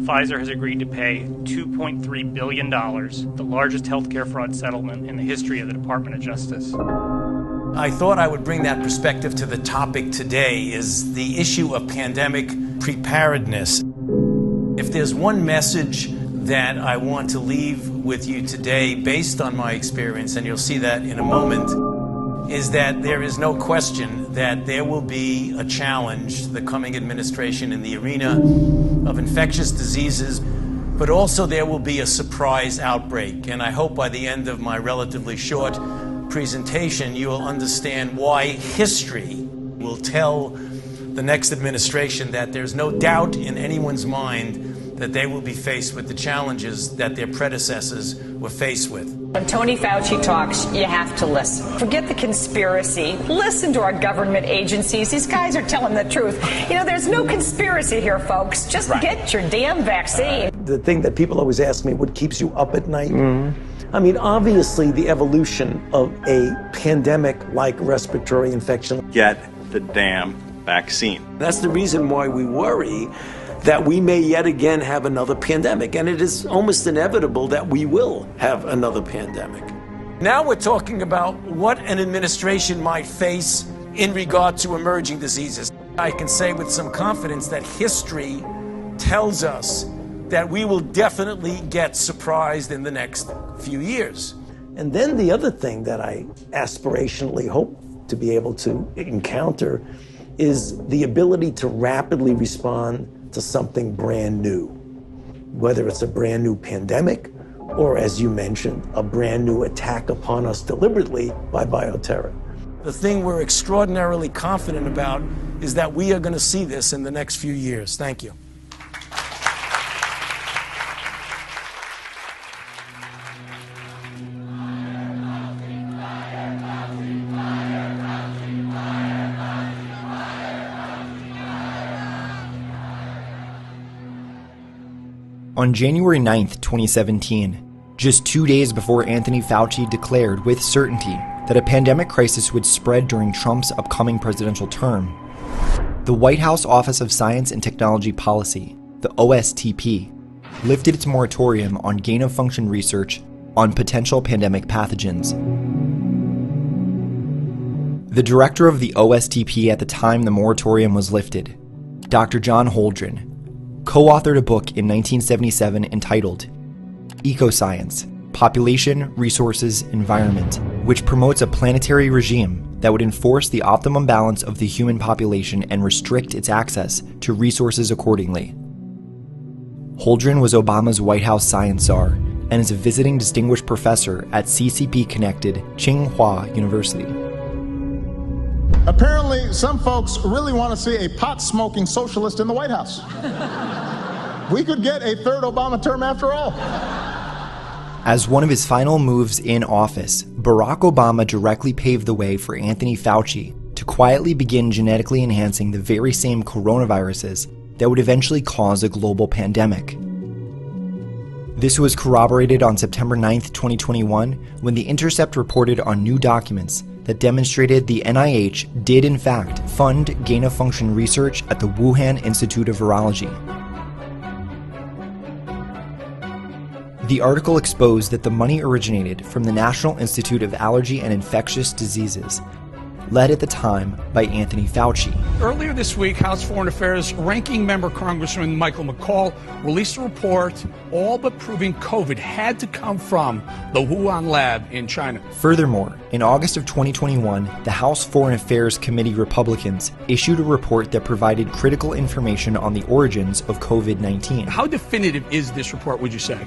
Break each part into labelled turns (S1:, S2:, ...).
S1: Pfizer has agreed to pay $2.3 billion, the largest healthcare fraud settlement in the history of the Department of Justice.
S2: I thought I would bring that perspective to the topic today, is the issue of pandemic preparedness. If there's one message that I want to leave with you today based on my experience, and you'll see that in a moment, is that there is no question that there will be a challenge, the coming administration, in the arena of infectious diseases, but also there will be a surprise outbreak. And I hope by the end of my relatively short presentation, you will understand why history will tell the next administration that there's no doubt in anyone's mind that they will be faced with the challenges that their predecessors were faced with.
S3: When Tony Fauci talks, you have to listen. Forget the conspiracy. Listen to our government agencies. These guys are telling the truth. You know, there's no conspiracy here, folks. Just get your damn vaccine.
S4: The thing that people always ask me, what keeps you up at night? I mean, obviously, the evolution of a pandemic-like respiratory infection.
S5: Get the damn vaccine.
S4: That's the reason why we worry that we may yet again have another pandemic, and it is almost inevitable that we will have another pandemic.
S2: Now we're talking about what an administration might face in regard to emerging diseases. I can say with some confidence that history tells us that we will definitely get surprised in the next few years.
S4: And then the other thing that I aspirationally hope to be able to encounter is the ability to rapidly respond to something brand new, whether it's a brand new pandemic or, as you mentioned, a brand new attack upon us deliberately by bioterror.
S2: The thing we're extraordinarily confident about is that we are going to see this in the next few years. Thank you.
S6: On January 9th, 2017, just 2 days before Anthony Fauci declared with certainty that a pandemic crisis would spread during Trump's upcoming presidential term, the White House Office of Science and Technology Policy, the OSTP, lifted its moratorium on gain-of-function research on potential pandemic pathogens. The director of the OSTP at the time the moratorium was lifted, Dr. John Holdren, co-authored a book in 1977 entitled Ecoscience, Population, Resources, Environment, which promotes a planetary regime that would enforce the optimum balance of the human population and restrict its access to resources accordingly. Holdren was Obama's White House science czar and is a visiting distinguished professor at CCP-connected Tsinghua University.
S7: Apparently, some folks really want to see a pot-smoking socialist in the White House. We could get a third Obama term after all.
S6: As one of his final moves in office, Barack Obama directly paved the way for Anthony Fauci to quietly begin genetically enhancing the very same coronaviruses that would eventually cause a global pandemic. This was corroborated on September 9th, 2021, when The Intercept reported on new documents that demonstrated the NIH did in fact fund gain-of-function research at the Wuhan Institute of Virology. The article exposed that the money originated from the National Institute of Allergy and Infectious Diseases, led at the time by Anthony Fauci.
S8: Earlier this week, House Foreign Affairs Ranking Member Congressman Michael McCall released a report all but proving COVID had to come from the Wuhan lab in China.
S6: Furthermore, in August of 2021, the House Foreign Affairs Committee Republicans issued a report that provided critical information on the origins of COVID-19.
S8: How definitive is this report, would you say?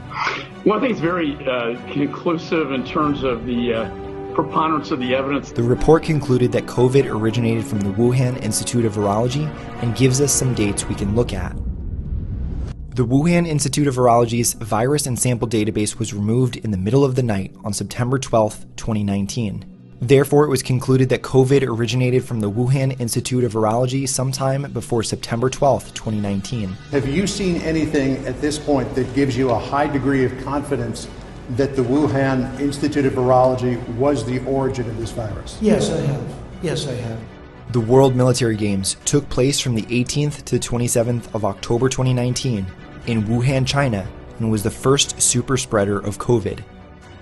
S9: Well, I think it's very conclusive in terms of the preponderance of the evidence.
S6: The report concluded that COVID originated from the Wuhan Institute of Virology and gives us some dates we can look at. The Wuhan Institute of Virology's virus and sample database was removed in the middle of the night on September 12, 2019. Therefore, it was concluded that COVID originated from the Wuhan Institute of Virology sometime before September 12, 2019.
S10: Have you seen anything at this point that gives you a high degree of confidence that the Wuhan Institute of Virology was the origin of this virus?
S11: Yes, I have. Yes, I have.
S6: The World Military Games took place from the 18th to the 27th of October 2019 in Wuhan, China, and was the first super spreader of COVID.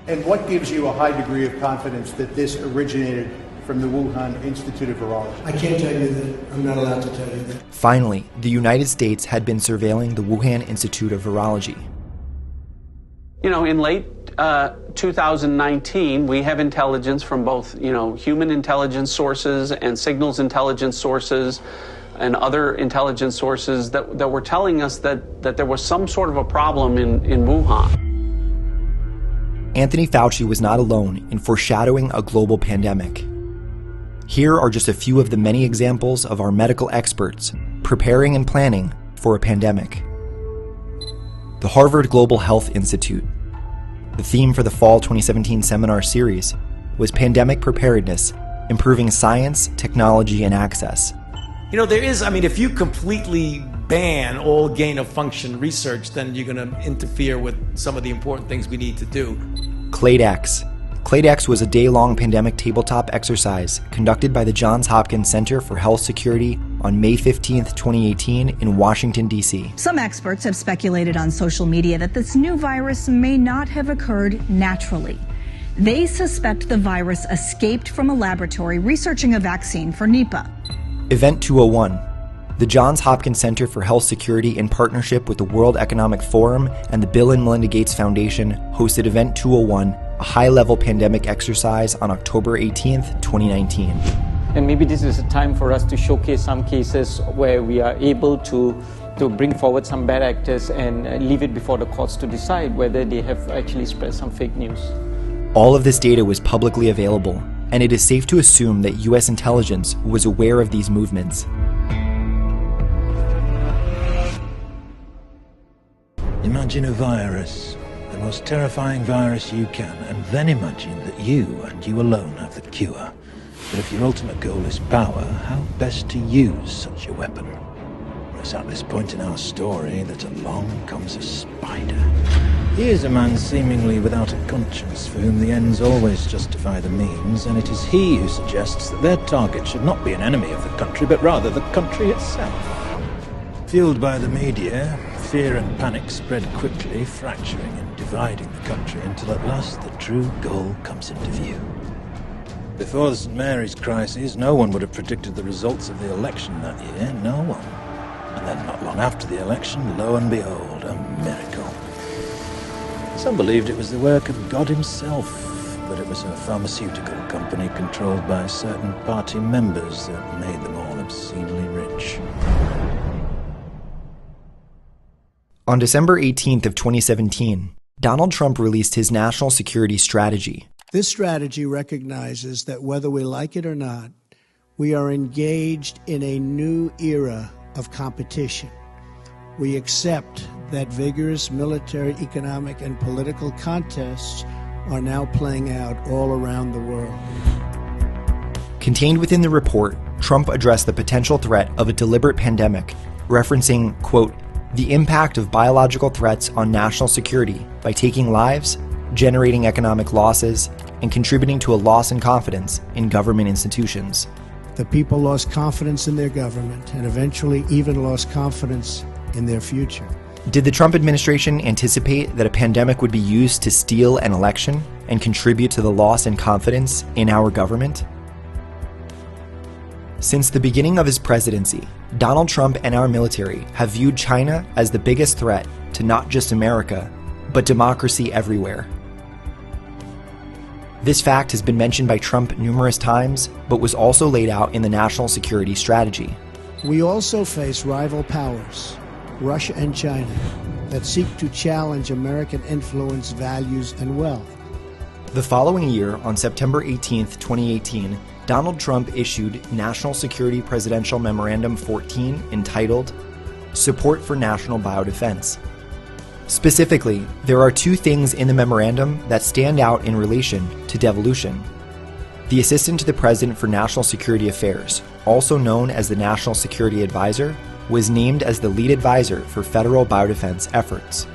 S10: And what gives you a high degree of confidence that this originated from the Wuhan Institute of Virology?
S11: I can't tell you that. I'm not allowed to tell you that.
S6: Finally, the United States had been surveilling the Wuhan Institute of Virology.
S12: You know, in late 2019, we have intelligence from both, human intelligence sources and signals intelligence sources and other intelligence sources that were telling us that there was some sort of a problem in Wuhan.
S6: Anthony Fauci was not alone in foreshadowing a global pandemic. Here are just a few of the many examples of our medical experts preparing and planning for a pandemic. The Harvard Global Health Institute. The theme for the fall 2017 seminar series was Pandemic Preparedness, Improving Science, Technology, and Access.
S2: If you completely ban all gain-of-function research, then you're going to interfere with some of the important things we need to do.
S6: CLADEX. CLADEX was a day-long pandemic tabletop exercise conducted by the Johns Hopkins Center for Health Security on May 15, 2018 in Washington, D.C.
S13: Some experts have speculated on social media that this new virus may not have occurred naturally. They suspect the virus escaped from a laboratory researching a vaccine for Nipah.
S6: Event 201. The Johns Hopkins Center for Health Security, in partnership with the World Economic Forum and the Bill and Melinda Gates Foundation, hosted Event 201, a high-level pandemic exercise on October 18th, 2019.
S14: And maybe this is a time for us to showcase some cases where we are able to bring forward some bad actors and leave it before the courts to decide whether they have actually spread some fake news.
S6: All of this data was publicly available, and it is safe to assume that U.S. intelligence was aware of these movements.
S15: Imagine a virus, the most terrifying virus you can, and then imagine that you and you alone have the cure. But if your ultimate goal is power, how best to use such a weapon? It's at this point in our story that along comes a spider. Here's a man seemingly without a conscience, for whom the ends always justify the means, and it is he who suggests that their target should not be an enemy of the country, but rather the country itself. Fueled by the media, fear and panic spread quickly, fracturing and dividing the country until at last the true goal comes into view. Before the St. Mary's crisis, no one would have predicted the results of the election that year, no one. And then not long after the election, lo and behold, a miracle. Some believed it was the work of God himself, but it was a pharmaceutical company controlled by certain party members that made them all obscenely rich.
S6: On December 18th of 2017, Donald Trump released his national security strategy.
S11: This strategy recognizes that whether we like it or not, we are engaged in a new era of competition. We accept that vigorous military, economic, and political contests are now playing out all around the world.
S6: Contained within the report, Trump addressed the potential threat of a deliberate pandemic, referencing, quote, the impact of biological threats on national security by taking lives, generating economic losses, and contributing to a loss in confidence in government institutions.
S11: The people lost confidence in their government and eventually even lost confidence in their future.
S6: Did the Trump administration anticipate that a pandemic would be used to steal an election and contribute to the loss in confidence in our government? Since the beginning of his presidency, Donald Trump and our military have viewed China as the biggest threat to not just America, but democracy everywhere. This fact has been mentioned by Trump numerous times, but was also laid out in the national security strategy.
S11: We also face rival powers, Russia and China, that seek to challenge American influence, values, and wealth.
S6: The following year, on September 18th, 2018, Donald Trump issued National Security Presidential Memorandum 14 entitled Support for National Biodefense. Specifically, there are two things in the memorandum that stand out in relation to devolution. The Assistant to the President for National Security Affairs, also known as the National Security Advisor, was named as the lead advisor for federal biodefense efforts.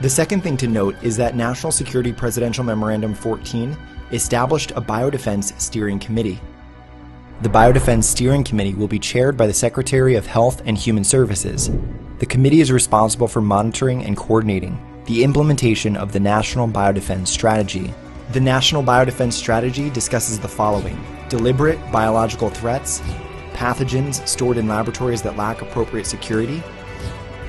S6: The second thing to note is that National Security Presidential Memorandum 14 established a Biodefense Steering Committee. The Biodefense Steering Committee will be chaired by the Secretary of Health and Human Services. The The committee is responsible for monitoring and coordinating the implementation of the National Biodefense Strategy. The National Biodefense Strategy discusses the following: deliberate biological threats, pathogens stored in laboratories that lack appropriate security,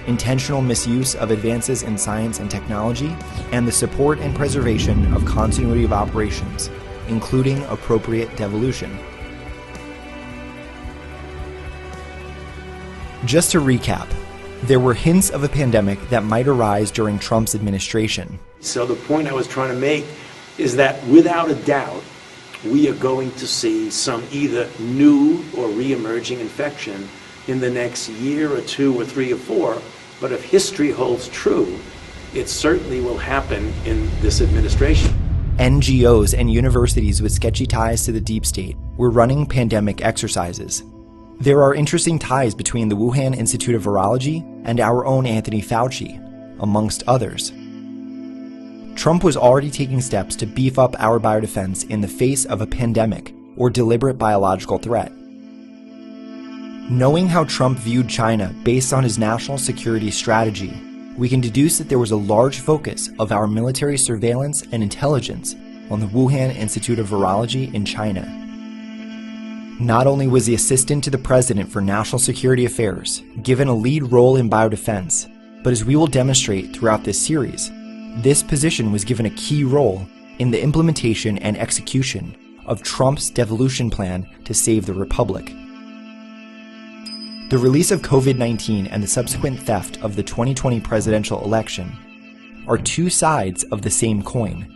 S6: intentional misuse of advances in science and technology, and the support and preservation of continuity of operations, including appropriate devolution. Just to recap, there were hints of a pandemic that might arise during Trump's administration.
S4: So the point I was trying to make is that without a doubt, we are going to see some either new or re-emerging infection in the next year or two or three or four. But if history holds true, it certainly will happen in this administration.
S6: NGOs and universities with sketchy ties to the deep state were running pandemic exercises. There are interesting ties between the Wuhan Institute of Virology and our own Anthony Fauci, amongst others. Trump was already taking steps to beef up our biodefense in the face of a pandemic or deliberate biological threat. Knowing how Trump viewed China based on his national security strategy, we can deduce that there was a large focus of our military surveillance and intelligence on the Wuhan Institute of Virology in China. Not only was the Assistant to the President for National Security Affairs given a lead role in biodefense, but as we will demonstrate throughout this series, this position was given a key role in the implementation and execution of Trump's devolution plan to save the Republic. The release of COVID-19 and the subsequent theft of the 2020 presidential election are two sides of the same coin.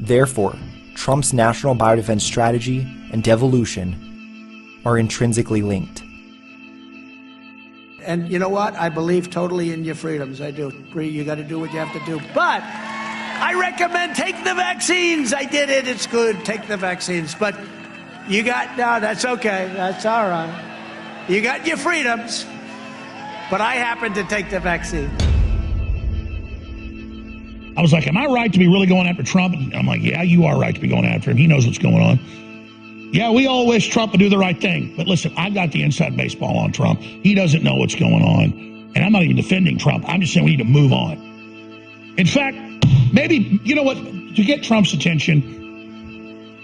S6: Therefore, Trump's national biodefense strategy and devolution are intrinsically linked.
S11: And you know what? I believe totally in your freedoms. I do. You got to do what you have to do. But I recommend take the vaccines. I did it. It's good. Take the vaccines. But you got, no, that's okay. That's all right. You got your freedoms. But I happen to take the vaccine.
S16: I was like, am I right to be really going after Trump? And I'm like, yeah, you are right to be going after him. He knows what's going on. Yeah, we all wish Trump would do the right thing. But listen, I got the inside baseball on Trump. He doesn't know what's going on. And I'm not even defending Trump. I'm just saying we need to move on. In fact, maybe, you know what, to get Trump's attention,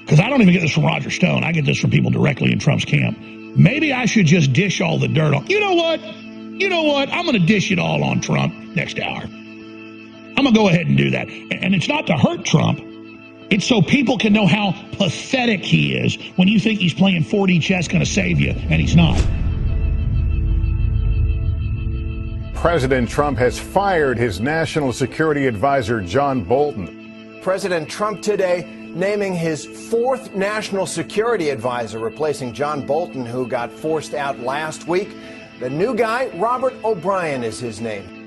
S16: because I don't even get this from Roger Stone. I get this from people directly in Trump's camp. Maybe I should just dish all the dirt on. You know what? I'm going to dish it all on Trump next hour. I'm going to go ahead and do that. And it's not to hurt Trump. It's so people can know how pathetic he is when you think he's playing 4D chess going to save you, and he's not.
S17: President Trump has fired his national security advisor, John Bolton.
S18: President Trump today naming his fourth national security advisor, replacing John Bolton, who got forced out last week. The new guy, Robert O'Brien, is his name.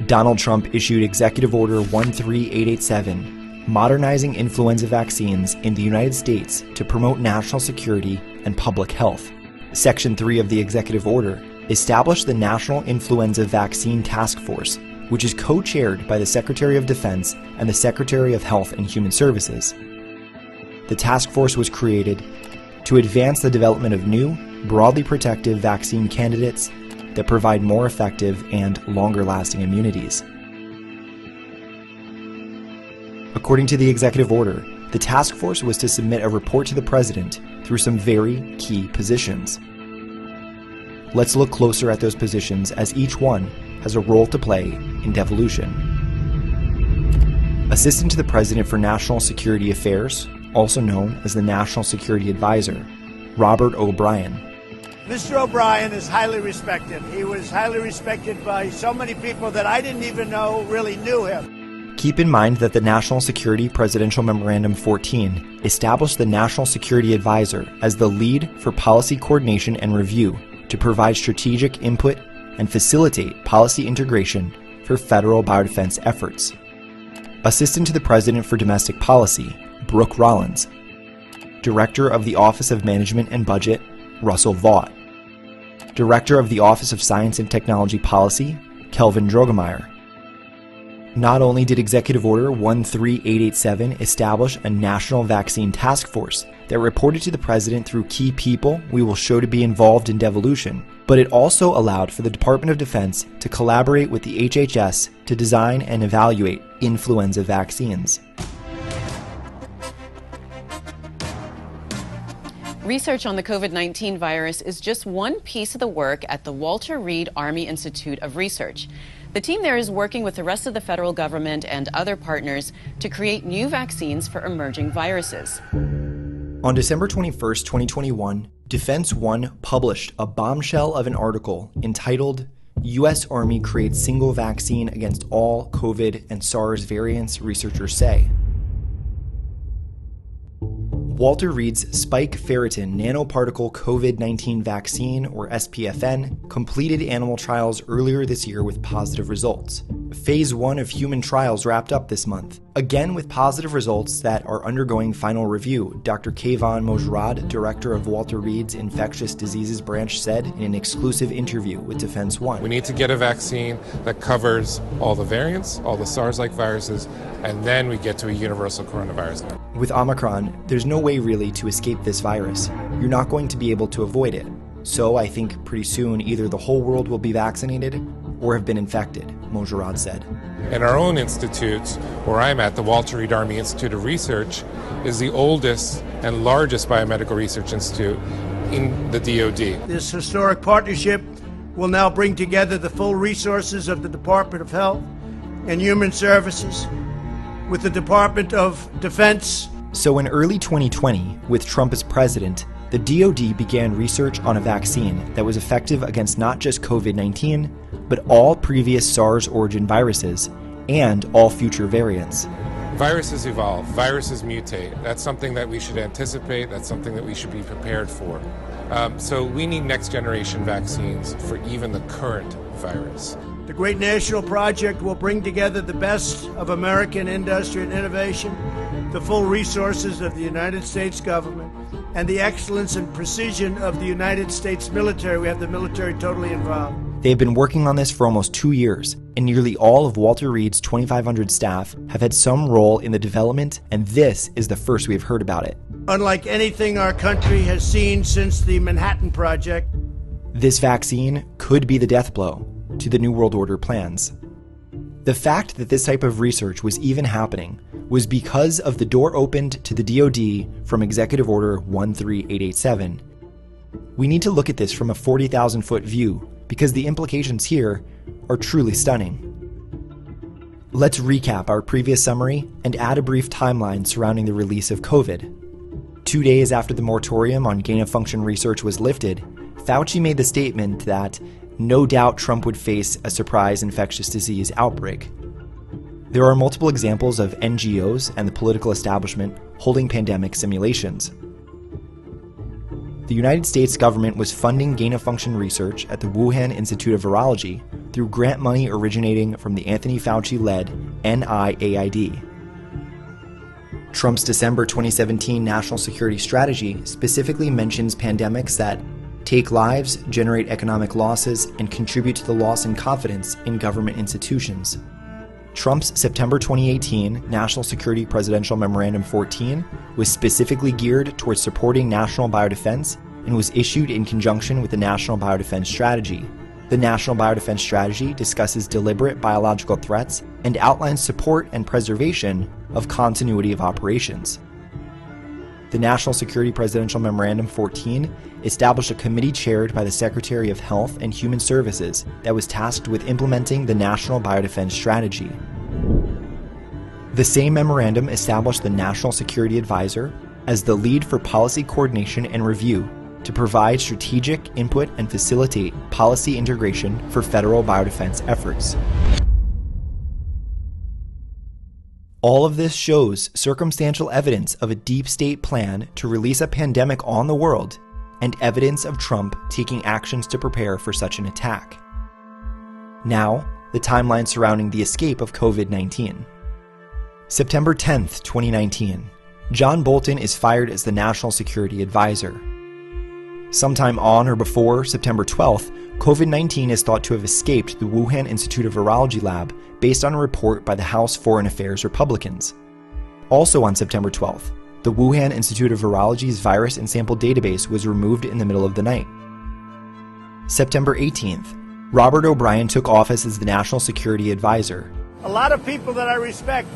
S6: Donald Trump issued Executive Order 13887, modernizing influenza vaccines in the United States to promote national security and public health. Section 3 of the Executive Order established the National Influenza Vaccine Task Force, which is co-chaired by the Secretary of Defense and the Secretary of Health and Human Services. The task force was created to advance the development of new, broadly protective vaccine candidates that provide more effective and longer-lasting immunities. According to the executive order, the task force was to submit a report to the president through some very key positions. Let's look closer at those positions, as each one has a role to play in devolution. Assistant to the President for National Security Affairs, also known as the National Security Advisor, Robert O'Brien.
S11: Mr. O'Brien is highly respected. He was highly respected by so many people that I didn't even know really knew him.
S6: Keep in mind that the National Security Presidential Memorandum 14 established the National Security Advisor as the lead for policy coordination and review to provide strategic input and facilitate policy integration for federal biodefense efforts. Assistant to the President for Domestic Policy, Brooke Rollins. Director of the Office of Management and Budget, Russell Vaught. Director of the Office of Science and Technology Policy, Kelvin Drogemeyer. Not only did Executive Order 13887 establish a national vaccine task force that reported to the president through key people we will show to be involved in devolution, but it also allowed for the Department of Defense to collaborate with the HHS to design and evaluate influenza vaccines.
S19: Research on the COVID-19 virus is just one piece of the work at the Walter Reed Army Institute of Research. The team there is working with the rest of the federal government and other partners to create new vaccines for emerging viruses.
S6: On December 21st, 2021, Defense One published a bombshell of an article entitled U.S. Army Creates Single Vaccine Against All COVID and SARS Variants, Researchers Say. Walter Reed's spike ferritin nanoparticle COVID-19 vaccine, or SPFN, completed animal trials earlier this year with positive results. Phase 1 of human trials wrapped up this month, again with positive results that are undergoing final review, Dr. Kayvon Mojrad, director of Walter Reed's Infectious Diseases branch, said in an exclusive interview with Defense One.
S20: We need to get a vaccine that covers all the variants, all the SARS-like viruses, and then we get to a universal coronavirus.
S6: With Omicron, there's no way really to escape this virus. You're not going to be able to avoid it. So I think pretty soon either the whole world will be vaccinated or have been infected, Mojrad said.
S20: And our own institute, where I'm at, the Walter Reed Army Institute of Research, is the oldest and largest biomedical research institute in the DoD.
S11: This historic partnership will now bring together the full resources of the Department of Health and Human Services with the Department of Defense.
S6: So in early 2020, with Trump as president, the DoD began research on a vaccine that was effective against not just COVID-19, but all previous SARS origin viruses and all future variants.
S20: Viruses evolve, viruses mutate. That's something that we should anticipate, that's something that we should be prepared for. So we need next generation vaccines for even the current virus.
S11: The great national project will bring together the best of American industry and innovation, the full resources of the United States government, and the excellence and precision of the United States military. We have the military totally involved.
S6: They have been working on this for almost 2 years, and nearly all of Walter Reed's 2,500 staff have had some role in the development, and this is the first we have heard about it.
S11: Unlike anything our country has seen since the Manhattan Project,
S6: this vaccine could be the death blow to the New World Order plans. The fact that this type of research was even happening was because of the door opened to the DoD from Executive Order 13887. We need to look at this from a 40,000-foot view because the implications here are truly stunning. Let's recap our previous summary and add a brief timeline surrounding the release of COVID. 2 days after the moratorium on gain-of-function research was lifted, Fauci made the statement that no doubt Trump would face a surprise infectious disease outbreak. There are multiple examples of NGOs and the political establishment holding pandemic simulations. The United States government was funding gain-of-function research at the Wuhan Institute of Virology through grant money originating from the Anthony Fauci-led NIAID. Trump's December 2017 national security strategy specifically mentions pandemics that take lives, generate economic losses, and contribute to the loss in confidence in government institutions. Trump's September 2018 National Security Presidential Memorandum 14 was specifically geared towards supporting national biodefense and was issued in conjunction with the National Biodefense Strategy. The National Biodefense Strategy discusses deliberate biological threats and outlines support and preservation of continuity of operations. The National Security Presidential Memorandum 14 established a committee chaired by the Secretary of Health and Human Services that was tasked with implementing the National Biodefense Strategy. The same memorandum established the National Security Advisor as the lead for policy coordination and review to provide strategic input and facilitate policy integration for federal biodefense efforts. All of this shows circumstantial evidence of a deep state plan to release a pandemic on the world and evidence of Trump taking actions to prepare for such an attack. Now, the timeline surrounding the escape of COVID-19. September 10th, 2019. John Bolton is fired as the National Security Advisor. Sometime on or before September 12th, COVID-19 is thought to have escaped the Wuhan Institute of Virology lab based on a report by the House Foreign Affairs Republicans. Also on September 12th, the Wuhan Institute of Virology's virus and sample database was removed in the middle of the night. September 18th, Robert O'Brien took office as the National Security Advisor.
S21: A lot of people that I respect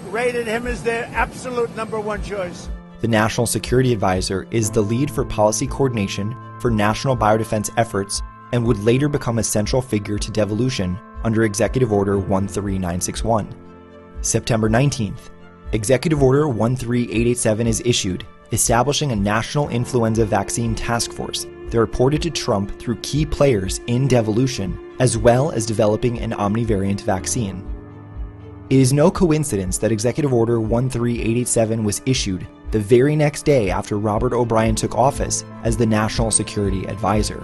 S21: rated him as their absolute number one choice.
S6: The National Security Advisor is the lead for policy coordination for national biodefense efforts and would later become a central figure to devolution under Executive Order 13961. September 19th, Executive Order 13887 is issued, establishing a national influenza vaccine task force that reported to Trump through key players in devolution, as well as developing an omnivariant vaccine. It is no coincidence that Executive Order 13887 was issued the very next day after Robert O'Brien took office as the National Security Advisor.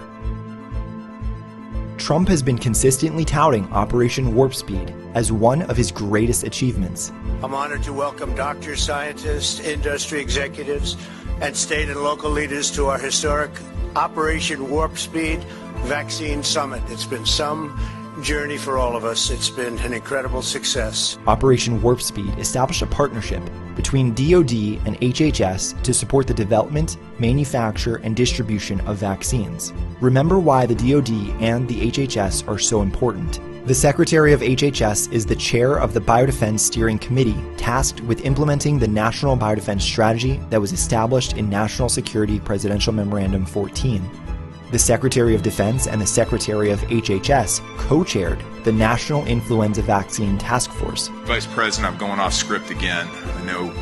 S6: Trump has been consistently touting Operation Warp Speed as one of his greatest achievements.
S21: I'm honored to welcome doctors, scientists, industry executives, and state and local leaders to our historic Operation Warp Speed Vaccine Summit. It's been some journey for all of us. It's been an incredible success.
S6: Operation Warp Speed established a partnership between DoD and HHS to support the development, manufacture, and distribution of vaccines. Remember why the DoD and the HHS are so important. The Secretary of HHS is the chair of the Biodefense Steering Committee, tasked with implementing the National Biodefense Strategy that was established in National Security Presidential Memorandum 14. The Secretary of Defense and the Secretary of HHS co-chaired the National Influenza Vaccine Task Force.
S22: Vice President, I'm going off script again, I know,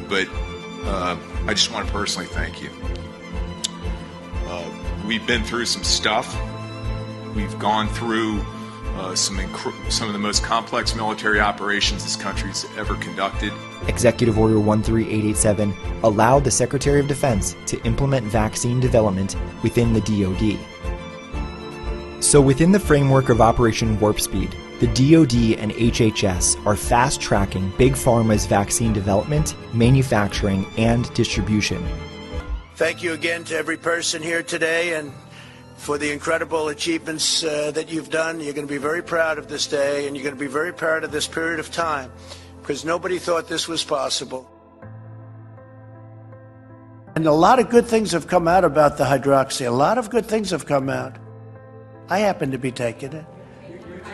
S22: but I just want to personally thank you. We've been through some stuff. We've gone through some of the most complex military operations this country's ever conducted.
S6: Executive Order 13887 allowed the Secretary of Defense to implement vaccine development within the DoD. So within the framework of Operation Warp Speed, the DoD and HHS are fast-tracking Big Pharma's vaccine development, manufacturing, and distribution.
S21: Thank you again to every person here today and for the incredible achievements that you've done. You're going to be very proud of this day, and you're going to be very proud of this period of time, because nobody thought this was possible. And a lot of good things have come out about the hydroxy. A lot of good things have come out. I happen to be taking it.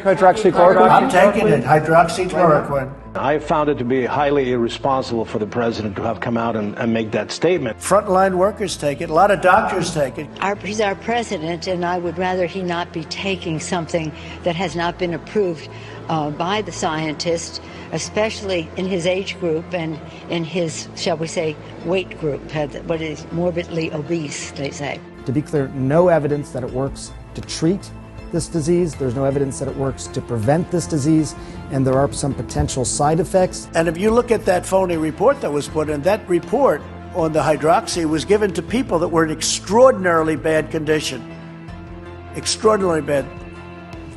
S18: Hydroxychloroquine?
S21: I'm taking it, hydroxychloroquine.
S18: I found it to be highly irresponsible for the president to have come out and make that statement.
S21: Frontline workers take it. A lot of doctors take it.
S23: He's our president, and I would rather he not be taking something that has not been approved by the scientists, especially in his age group and in his, shall we say, weight group, what is morbidly obese, they say.
S24: To be clear, no evidence that it works to treat this disease. There's no evidence that it works to prevent this disease, and there are some potential side effects.
S21: And if you look at that phony report that was put in, that report on the hydroxy was given to people that were in extraordinarily bad condition. Extraordinarily bad.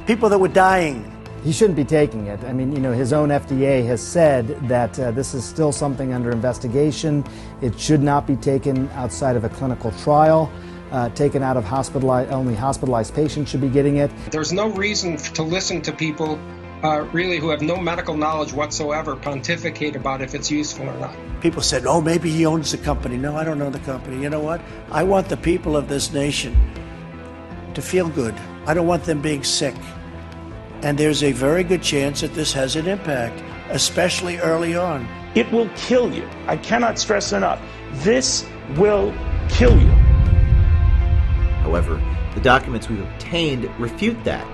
S21: People that were dying.
S24: He shouldn't be taking it. I mean, you know, his own FDA has said that this is still something under investigation. It should not be taken outside of a clinical trial. Taken out of only hospitalized patients should be getting it.
S25: There's no reason to listen to people really who have no medical knowledge whatsoever pontificate about if it's useful or not.
S21: People said, oh, maybe he owns the company. No, I don't own the company. You know what? I want the people of this nation to feel good. I don't want them being sick. And there's a very good chance that this has an impact, especially early on.
S26: It will kill you. I cannot stress enough. This will kill you.
S27: However, the documents we've obtained refute that.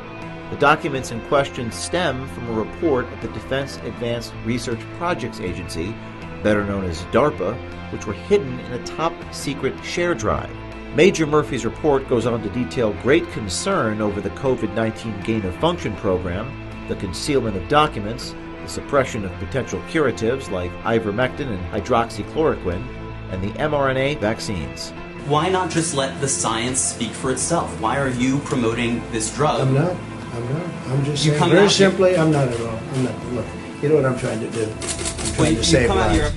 S27: The documents in question stem from a report of the Defense Advanced Research Projects Agency, better known as DARPA, which were hidden in a top-secret share drive. Major Murphy's report goes on to detail great concern over the COVID-19 gain-of-function program, the concealment of documents, the suppression of potential curatives like ivermectin and hydroxychloroquine, and the mRNA vaccines.
S28: Why not just let the science speak for itself? Why are you promoting this drug?
S21: I'm not. I'm just saying very simply, I'm not at all. I'm not. Look, you know what I'm trying to do? I'm trying to save lives.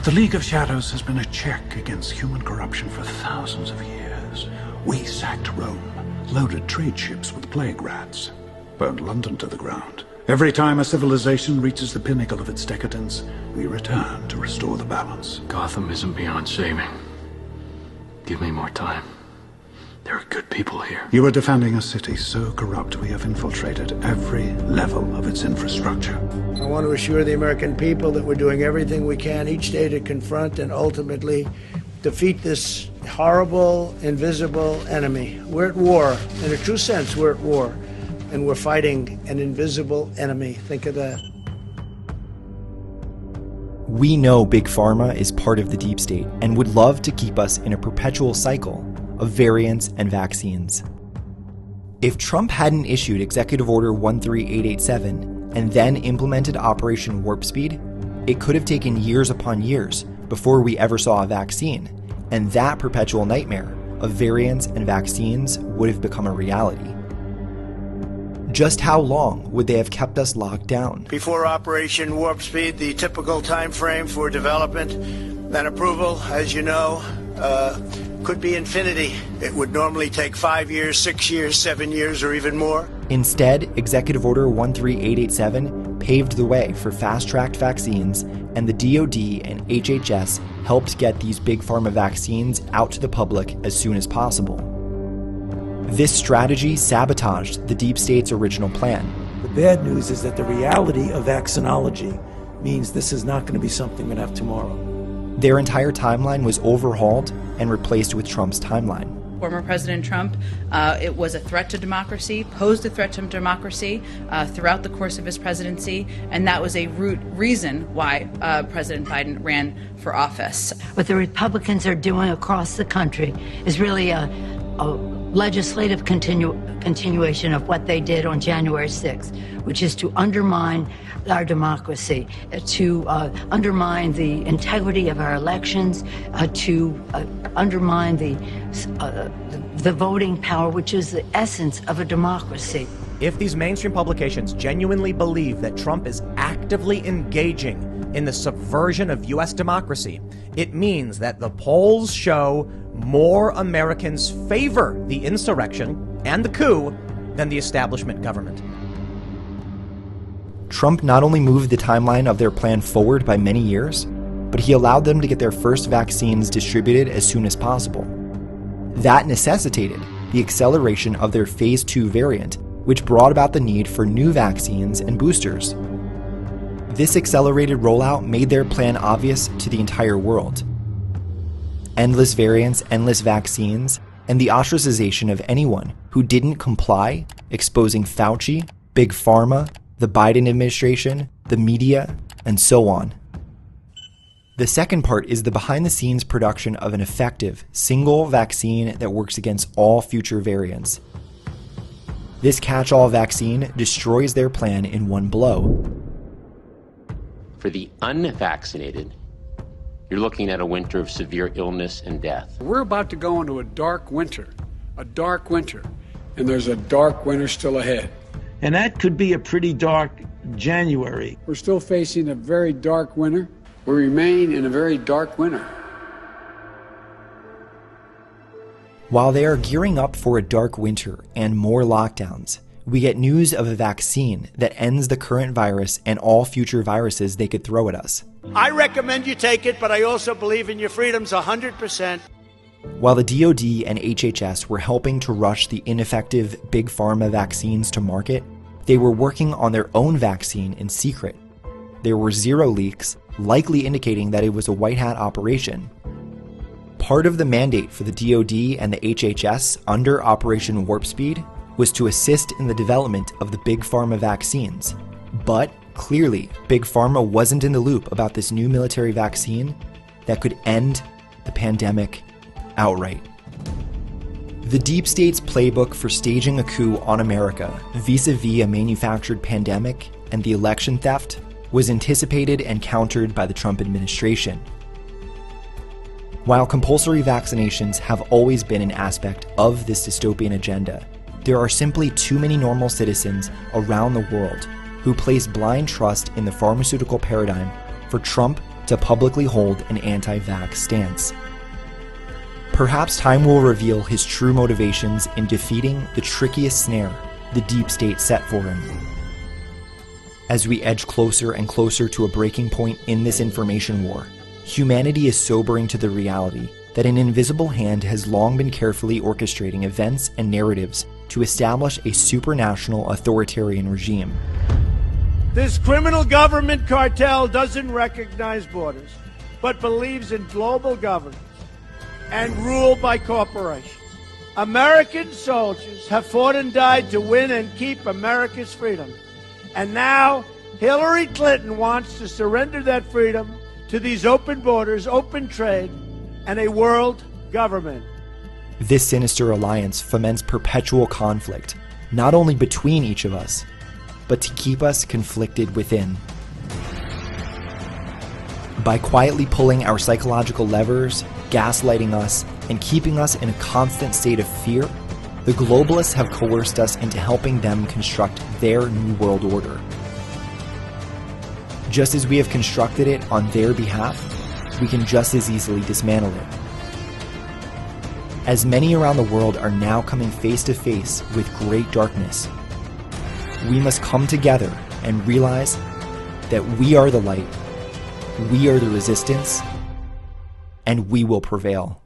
S1: The League of Shadows has been a check against human corruption for thousands of years. We sacked Rome, loaded trade ships with plague rats, burned London to the ground. Every time a civilization reaches the pinnacle of its decadence, we return to restore the balance.
S3: Gotham isn't beyond saving. Give me more time. There are good people here.
S1: You are defending a city so corrupt we have infiltrated every level of its infrastructure.
S11: I want to assure the American people that we're doing everything we can each day to confront and ultimately defeat this horrible, invisible enemy. We're at war. In a true sense, we're at war. And we're fighting an invisible enemy. Think of that.
S6: We know Big Pharma is part of the deep state and would love to keep us in a perpetual cycle of variants and vaccines. If Trump hadn't issued Executive Order 13887 and then implemented Operation Warp Speed, it could have taken years upon years before we ever saw a vaccine, and that perpetual nightmare of variants and vaccines would have become a reality. Just how long would they have kept us locked down?
S21: Before Operation Warp Speed, the typical time frame for development and approval, as you know, could be infinity. It would normally take 5 years, 6 years, 7 years, or even more.
S6: Instead, Executive Order 13887 paved the way for fast-tracked vaccines, and the DoD and HHS helped get these Big Pharma vaccines out to the public as soon as possible. This strategy sabotaged the deep state's original plan.
S4: The bad news is that the reality of vaccinology means this is not going to be something we're going to have tomorrow.
S6: Their entire timeline was overhauled and replaced with Trump's timeline.
S5: Former President Trump, it was a threat to democracy, posed a threat to democracy throughout the course of his presidency, and that was a root reason why President Biden ran for office.
S23: What the Republicans are doing across the country is really a legislative continuation of what they did on January 6th, which is to undermine our democracy, to undermine the integrity of our elections, to undermine the voting power, which is the essence of a democracy.
S7: If these mainstream publications genuinely believe that Trump is actively engaging in the subversion of U.S. democracy, it means that the polls show more Americans favor the insurrection and the coup than the establishment government.
S6: Trump not only moved the timeline of their plan forward by many years, but he allowed them to get their first vaccines distributed as soon as possible. That necessitated the acceleration of their Phase 2 variant, which brought about the need for new vaccines and boosters. This accelerated rollout made their plan obvious to the entire world. Endless variants, endless vaccines, and the ostracization of anyone who didn't comply, exposing Fauci, Big Pharma, the Biden administration, the media, and so on. The second part is the behind-the-scenes production of an effective, single vaccine that works against all future variants. This catch-all vaccine destroys their plan in one blow.
S8: For the unvaccinated, you're looking at a winter of severe illness and death.
S9: We're about to go into a dark winter, and there's a dark winter still ahead.
S26: And that could be a pretty dark January.
S9: We're still facing a very dark winter. We remain in a very dark winter.
S6: While they are gearing up for a dark winter and more lockdowns, we get news of a vaccine that ends the current virus and all future viruses they could throw at us.
S21: I recommend you take it, but I also believe in your freedoms 100%.
S6: While the DoD and HHS were helping to rush the ineffective Big Pharma vaccines to market, they were working on their own vaccine in secret. There were zero leaks, likely indicating that it was a white hat operation. Part of the mandate for the DoD and the HHS under Operation Warp Speed was to assist in the development of the Big Pharma vaccines. But clearly, Big Pharma wasn't in the loop about this new military vaccine that could end the pandemic outright. The deep state's playbook for staging a coup on America vis-a-vis a manufactured pandemic and the election theft was anticipated and countered by the Trump administration. While compulsory vaccinations have always been an aspect of this dystopian agenda, there are simply too many normal citizens around the world who place blind trust in the pharmaceutical paradigm for Trump to publicly hold an anti-vax stance. Perhaps time will reveal his true motivations in defeating the trickiest snare the deep state set for him. As we edge closer and closer to a breaking point in this information war, humanity is sobering to the reality that an invisible hand has long been carefully orchestrating events and narratives to establish a supranational authoritarian regime.
S11: This criminal government cartel doesn't recognize borders, but believes in global governance and rule by corporations. American soldiers have fought and died to win and keep America's freedom. And now Hillary Clinton wants to surrender that freedom to these open borders, open trade, and a world government.
S6: This sinister alliance foments perpetual conflict, not only between each of us, but to keep us conflicted within. By quietly pulling our psychological levers, gaslighting us, and keeping us in a constant state of fear, the globalists have coerced us into helping them construct their new world order. Just as we have constructed it on their behalf, we can just as easily dismantle it. As many around the world are now coming face to face with great darkness, we must come together and realize that we are the light, we are the resistance, and we will prevail.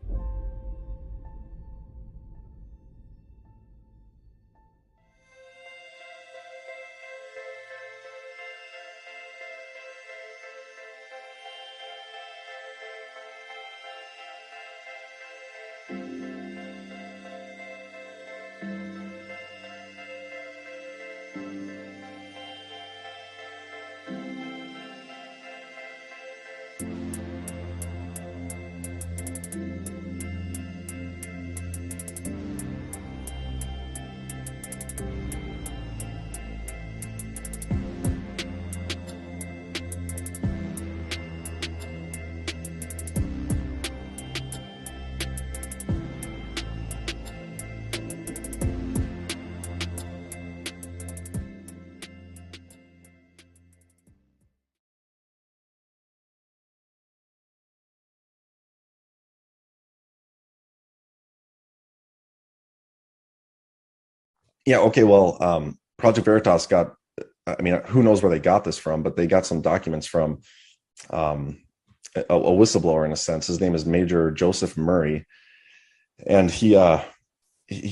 S2: Yeah, okay, well, Project Veritas got, I mean, who knows where they got this from, but they got some documents from a whistleblower in a sense. His name is Major Joseph Murray, and he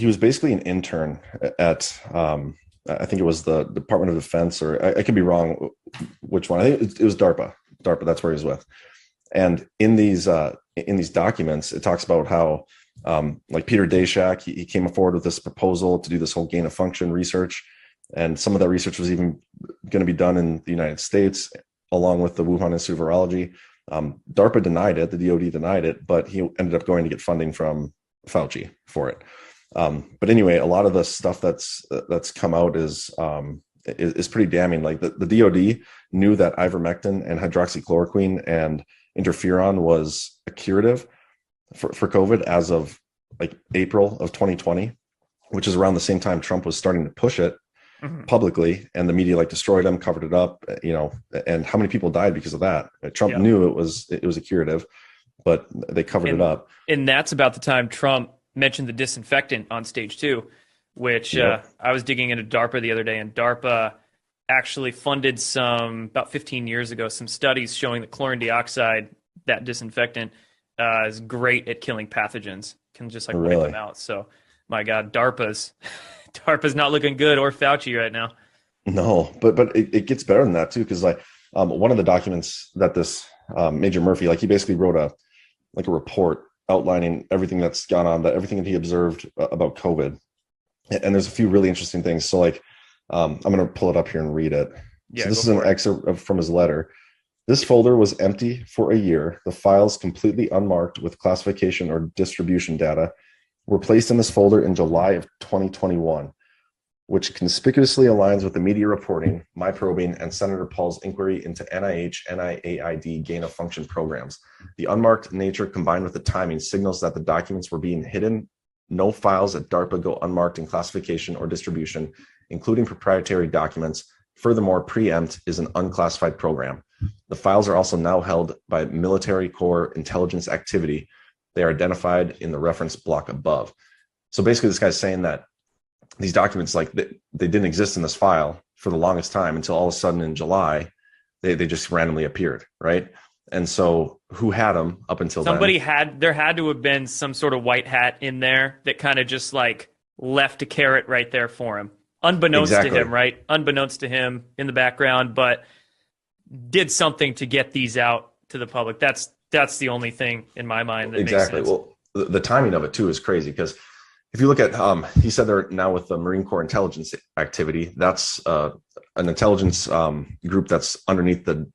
S2: was basically an intern at, I think it was the Department of Defense, or I could be wrong which one. I think it was DARPA, that's where he was with. And in these documents, it talks about how like Peter Daszak, he came forward with this proposal to do this whole gain of function research. And some of that research was even going to be done in the United States, along with the Wuhan Institute of Virology. DARPA denied it, the DoD denied it, but he ended up going to get funding from Fauci for it. But anyway, a lot of the stuff that's come out is pretty damning. Like the DoD knew that ivermectin and hydroxychloroquine and interferon was a curative for COVID as of like April of 2020, which is around the same time Trump was starting to push it publicly, and the media like destroyed him, covered it up, you know, and how many people died because of that? Trump knew it was a curative, but they covered it up.
S10: And that's about the time Trump mentioned the disinfectant on stage 2, which I was digging into DARPA the other day, and DARPA actually funded about 15 years ago, some studies showing that chlorine dioxide, that disinfectant, is great at killing pathogens, can just like wipe them out. So my God, DARPA's not looking good, or Fauci right now.
S2: No, but it gets better than that too. Cause like one of the documents that this Major Murphy, like he basically wrote a report outlining everything that's gone on, everything that he observed about COVID. And there's a few really interesting things. So like, I'm going to pull it up here and read it. Yeah, so this is an excerpt from his letter. This folder was empty for a year. The files, completely unmarked with classification or distribution data, were placed in this folder in July of 2021, which conspicuously aligns with the media reporting, my probing, and Senator Paul's inquiry into NIH, NIAID gain-of-function programs. The unmarked nature combined with the timing signals that the documents were being hidden. No files at DARPA go unmarked in classification or distribution, including proprietary documents. Furthermore, Preempt is an unclassified program. The files are also now held by Military Corps Intelligence Activity. They are identified in the reference block above. So basically, this guy's saying that these documents, like they didn't exist in this file for the longest time until all of a sudden in July, they just randomly appeared, right? And so who had them up until
S10: Somebody
S2: then?
S10: there had to have been some sort of white hat in there that kind of just like left a carrot right there for him. Unbeknownst to him, right? Unbeknownst to him in the background, but did something to get these out to the public. That's the only thing in my mind that makes sense.
S2: Well, the timing of it too is crazy, because if you look at, he said they're now with the Marine Corps Intelligence Activity. That's an intelligence group that's underneath the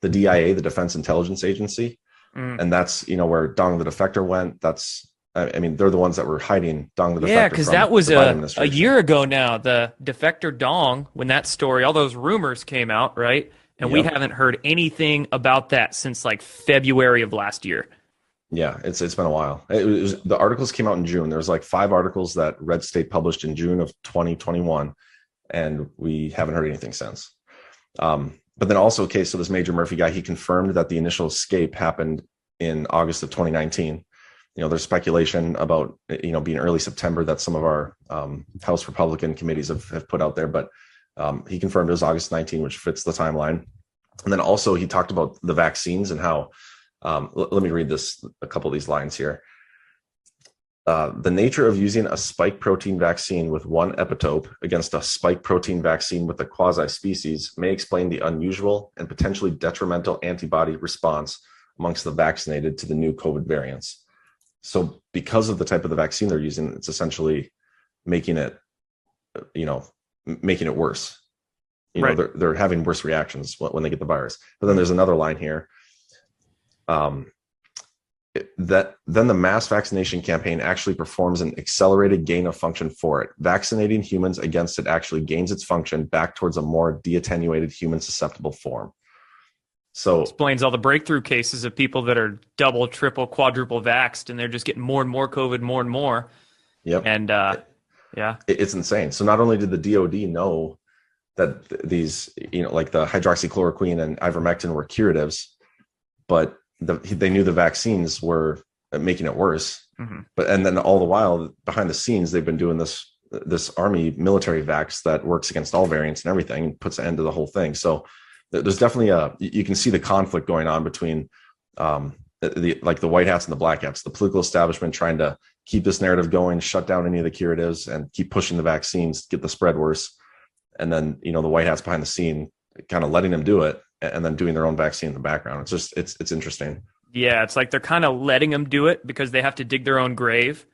S2: the DIA, the Defense Intelligence Agency. And that's, where Dong the Defector went. They're the ones that were hiding Dong the Defector.
S10: Yeah, because that was a year ago now, the Defector Dong, when that story, all those rumors came out, right? And we haven't heard anything about that since like February of last year.
S2: Yeah, it's been a while. The articles came out in June. There was like 5 articles that Red State published in June of 2021, and we haven't heard anything since. But then also, so this Major Murphy guy, he confirmed that the initial escape happened in August of 2019. There's speculation about, being early September that some of our House Republican committees have put out there, but he confirmed it was August 19, which fits the timeline. And then also he talked about the vaccines and how, let me read a couple of these lines here. The nature of using a spike protein vaccine with one epitope against a spike protein vaccine with a quasi-species may explain the unusual and potentially detrimental antibody response amongst the vaccinated to the new COVID variants. So because of the type of the vaccine they're using, it's essentially making it worse.
S10: Right.
S2: They're having worse reactions when they get the virus. But then there's another line here. Then the mass vaccination campaign actually performs an accelerated gain of function for it. Vaccinating humans against it actually gains its function back towards a more de-attenuated human susceptible form. So
S10: explains all the breakthrough cases of people that are double, triple, quadruple vaxxed, and they're just getting more and more COVID, more and more.
S2: Yep.
S10: And
S2: it's insane. So not only did the DOD know that these, like the hydroxychloroquine and ivermectin were curatives, but they knew the vaccines were making it worse.
S10: Mm-hmm.
S2: And then all the while behind the scenes, they've been doing this army military vax that works against all variants and everything and puts an end to the whole thing. So there's definitely you can see the conflict going on between the white hats and the black hats, the political establishment trying to keep this narrative going, shut down any of the curatives and keep pushing the vaccines, get the spread worse. And then, the white hats behind the scene kind of letting them do it and then doing their own vaccine in the background. It's interesting.
S10: Yeah, it's like they're kind of letting them do it because they have to dig their own grave.